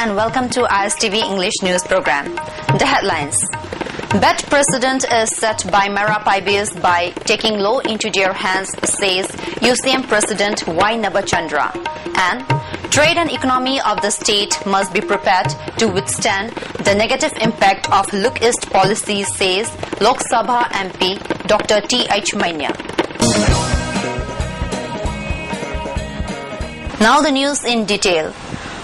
and welcome to ISTV English News Program. The headlines. Bet President is set by Mara Paibis by taking law into their hands, says UCM President Y. Nabachandra. And trade and economy of the state must be prepared to withstand the negative impact of Look East policy, says Lok Sabha MP Dr. T.H. Mania. Now the news in detail.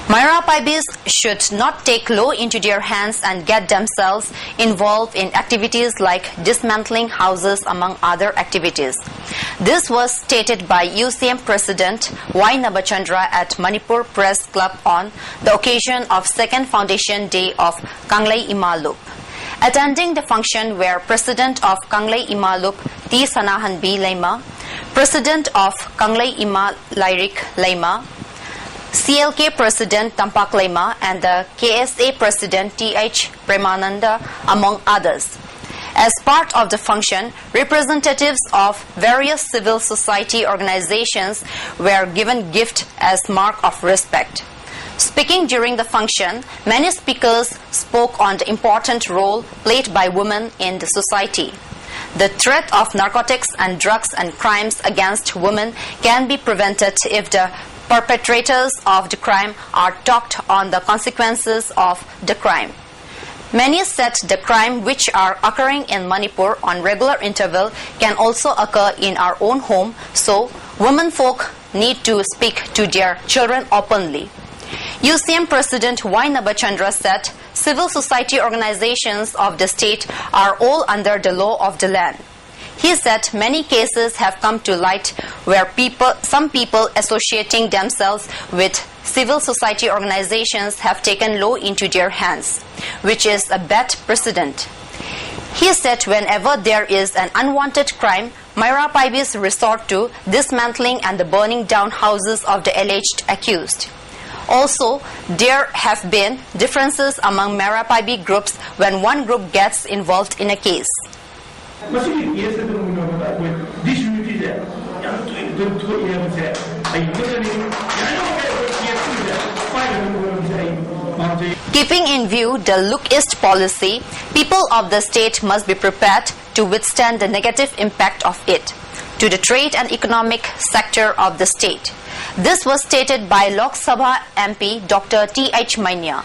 Mara Paibis should not take law into their hands and get themselves involved in activities like dismantling houses, among other activities. This was stated by UCM President Y. Nabachandra at Manipur Press Club on the occasion of second Foundation Day of Kanglei Imalup. Attending the function were President of Kanglei Imalup T. Sanahan B. Laima, President of Kanglei Ima Lyric Laima, CLK President Tampak Laima and the KSA President T.H. Premananda, among others. As part of the function, representatives of various civil society organizations were given gift as mark of respect. Speaking during the function, many speakers spoke on the important role played by women in the society. The threat of narcotics and drugs and crimes against women can be prevented if the perpetrators of the crime are taught on the consequences of the crime. Many said the crime which are occurring in Manipur on regular interval can also occur in our own home, so women folk need to speak to their children openly. UCM President Y. Nabachandra said civil society organizations of the state are all under the law of the land. He said many cases have come to light where some people associating themselves with civil society organizations have taken law into their hands, which is a bad precedent. He said whenever there is an unwanted crime, Mara Paibis resort to dismantling and the burning down houses of the alleged accused. Also, there have been differences among Mara Paibi groups when one group gets involved in a case. Keeping in view the Look East policy, people of the state must be prepared to withstand the negative impact of it to the trade and economic sector of the state. This was stated by Lok Sabha MP Dr. T.H. Mania.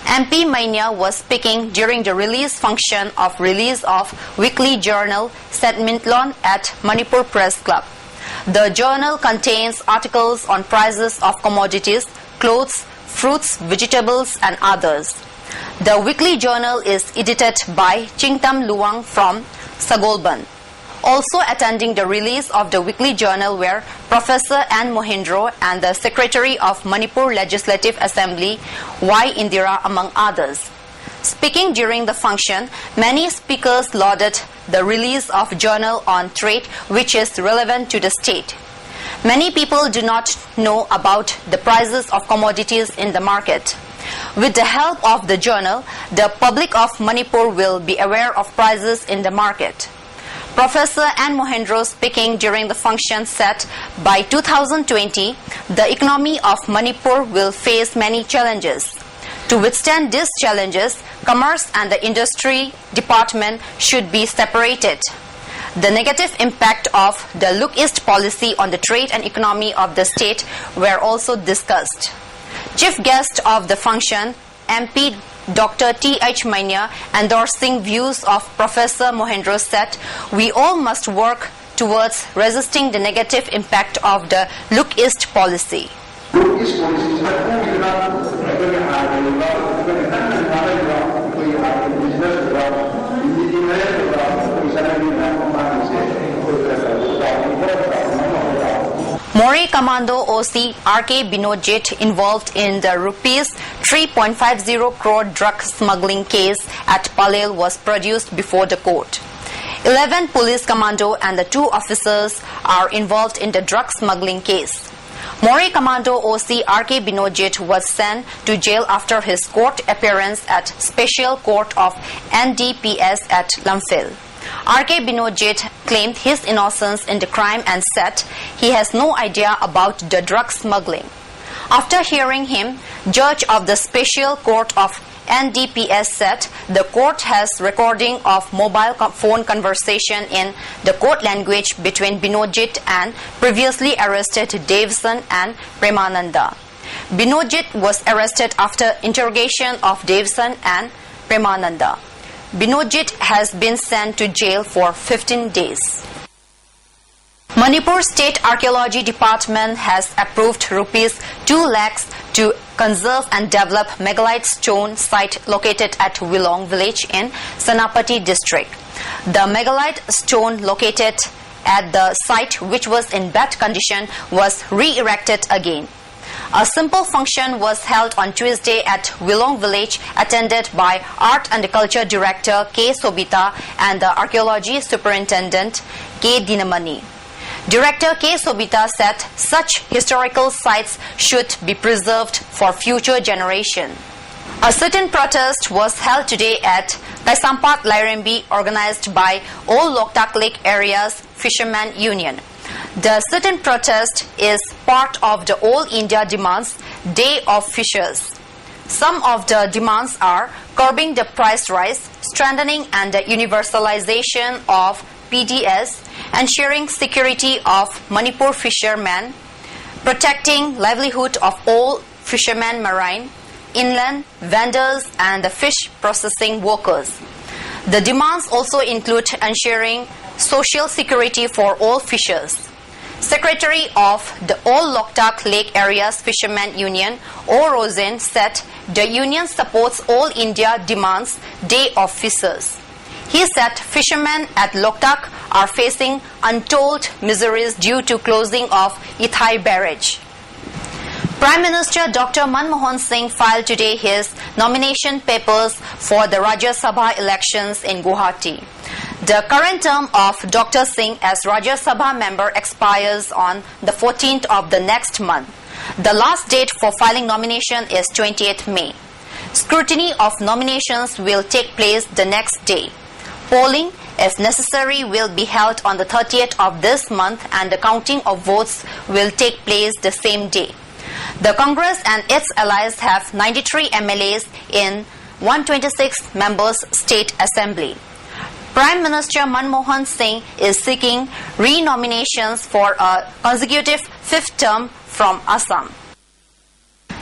MP Mania was speaking during the release function of weekly journal Setmintlon at Manipur Press Club. The journal contains articles on prices of commodities, clothes, fruits, vegetables and others. The weekly journal is edited by Chingtam Luang from Sagolban. Also attending the release of the weekly journal were Professor N. Mohindro and the Secretary of Manipur Legislative Assembly Y. Indira, among others. Speaking during the function, many speakers lauded the release of journal on trade which is relevant to the state. Many people do not know about the prices of commodities in the market. With the help of the journal, the public of Manipur will be aware of prices in the market. Professor N. Mohindro speaking during the function said by 2020, the economy of Manipur will face many challenges. To withstand these challenges, commerce and the industry department should be separated. The negative impact of the Look East policy on the trade and economy of the state were also discussed. Chief guest of the function, MP Dr. T.H. Mania, endorsing views of Professor Mohindro, said, "We all must work towards resisting the negative impact of the Look East policy." Moreh Commando OC R.K. Binodjit, involved in the rupees 3.50 crore drug smuggling case at Palel, was produced before the court. 11 police commando and the 2 officers are involved in the drug smuggling case. Moreh Commando OC R.K. Binodjit was sent to jail after his court appearance at Special Court of NDPS at Lamphil. R.K. Binodjit claimed his innocence in the crime and said he has no idea about the drug smuggling. After hearing him, Judge of the Special Court of NDPS said the court has recording of mobile phone conversation in the court language between Binodjit and previously arrested Davson and Premananda. Binodjit was arrested after interrogation of Davson and Premananda. Binodjit has been sent to jail for 15 days. Manipur State Archaeology Department has approved rupees 2 lakhs to conserve and develop megalite stone site located at Wilong village in Senapati district. The megalite stone located at the site, which was in bad condition, was re-erected again. A simple function was held on Tuesday at Wilong village, attended by Art and Culture Director K. Sobita and the Archaeology Superintendent K. Dinamani. Director K. Sobita said such historical sites should be preserved for future generation. A certain protest was held today at Kaisampat Lairembi, organized by All Loktak Lake Area's Fishermen Union. The certain protest is part of the All India Demands Day of Fishers. Some of the demands are curbing the price rise, strengthening and the universalization of PDS, ensuring security of Manipur fishermen, protecting livelihood of all fishermen marine, inland, vendors and the fish processing workers. The demands also include ensuring social security for all fishers. Secretary of the All Loktak Lake Areas Fishermen Union, O. Rosen, said the union supports All India Demands Day of Fishers. He said fishermen at Loktak are facing untold miseries due to closing of Ithai Barrage. Prime Minister Dr. Manmohan Singh filed today his nomination papers for the Rajya Sabha elections in Guwahati. The current term of Dr. Singh as Rajya Sabha member expires on the 14th of the next month. The last date for filing nomination is 28th May. Scrutiny of nominations will take place the next day. Polling, if necessary, will be held on the 30th of this month and the counting of votes will take place the same day. The Congress and its allies have 93 MLAs in 126 members State Assembly. Prime Minister Manmohan Singh is seeking re-nominations for a consecutive fifth term from Assam.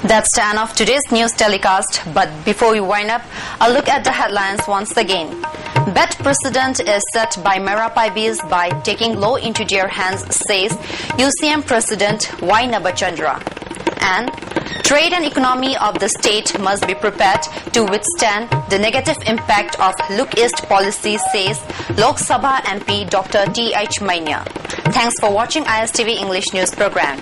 That's the end of today's news telecast, but before we wind up, a look at the headlines once again. Bet precedent is set by Mera-Paibis by taking law into their hands, says UCM President Y. Nabachandra. And trade and economy of the state must be prepared to withstand the negative impact of Look East policy, says Lok Sabha MP Dr. T.H. Mainya. Thanks for watching ISTV English News Program.